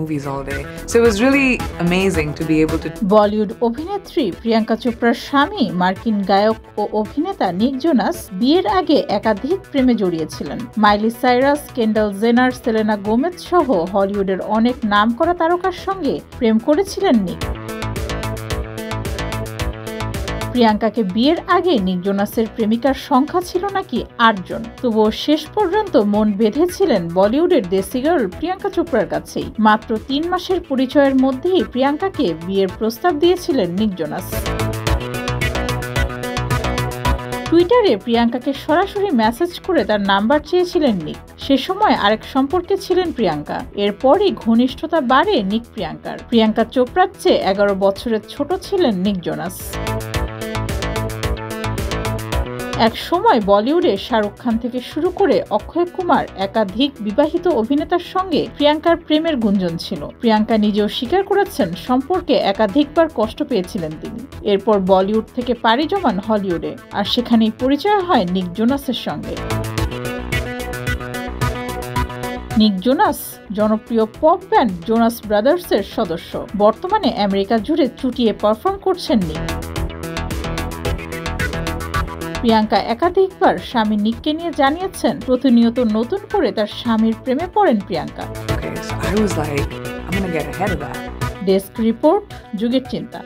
movies all day. So it was really amazing to be able to. Bollywood অভিনেত্রী প্রিয়াঙ্কা চোপড়ার স্বামী মার্কিন গায়ক ও অভিনেতা নিক জোনাস বিয়ের আগে একাধিক প্রেমে জড়িয়েছিলেন। মাইলি সাইরাস, কেন্ডাল জেনার, সেলেনা গোমেজ সহ হলিউডের অনেক নামকরা তারকার সঙ্গে প্রেম করেছিলেন নিক। প্রিয়াঙ্কাকে বিয়ের আগে নিক জোনাসের প্রেমিকার সংখ্যা ছিল নাকি ৮ জন। তবুও শেষ পর্যন্ত মন বেঁধেছিলেন বলিউডের দেশি গার্ল প্রিয়াঙ্কা চোপড়ার কাছেই। মাত্র ৩ মাসের পরিচয়ের মধ্যেই প্রিয়াঙ্কাকে বিয়ের প্রস্তাব দিয়েছিলেন নিক জোনাস। টুইটারে প্রিয়াঙ্কাকে সরাসরি মেসেজ করে তার নাম্বার চেয়েছিলেন নিক। সে সময় আরেক সম্পর্কে ছিলেন প্রিয়াঙ্কা। এরপরই ঘনিষ্ঠতা বাড়ে নিক প্রিয়াঙ্কার। প্রিয়াঙ্কা চোপড়ার চেয়ে ১১ বছরের ছোট ছিলেন নিক জোনাস। এক সময় বলিউডে শাহরুখ খান থেকে শুরু করে অক্ষয় কুমার একাধিক বিবাহিত অভিনেতার সঙ্গে প্রিয়াঙ্কার প্রেমের গুঞ্জন ছিল। প্রিয়াঙ্কা নিজেও স্বীকার করেছেন সম্পর্কে একাধিকবার কষ্ট পেয়েছিলেন তিনি। এরপর বলিউড থেকে পাড়ি জমান হলিউডে, আর সেখানেই পরিচয় হয় নিক জোনাসের সঙ্গে। নিক জোনাস জনপ্রিয় পপ ব্যান্ড জোনাস ব্রাদার্সের সদস্য। বর্তমানে আমেরিকা জুড়ে চুটিয়ে পারফর্ম করছেন নিক। প্রিয়াঙ্কা একাধিকবার স্বামী নিককে নিয়ে জানিয়েছেন প্রতিনিয়ত নতুন করে তার স্বামীর প্রেমে পড়েন Priyanka. Okay, so I was like, I'm gonna get ahead of that. Desk report, যুগের চিন্তা।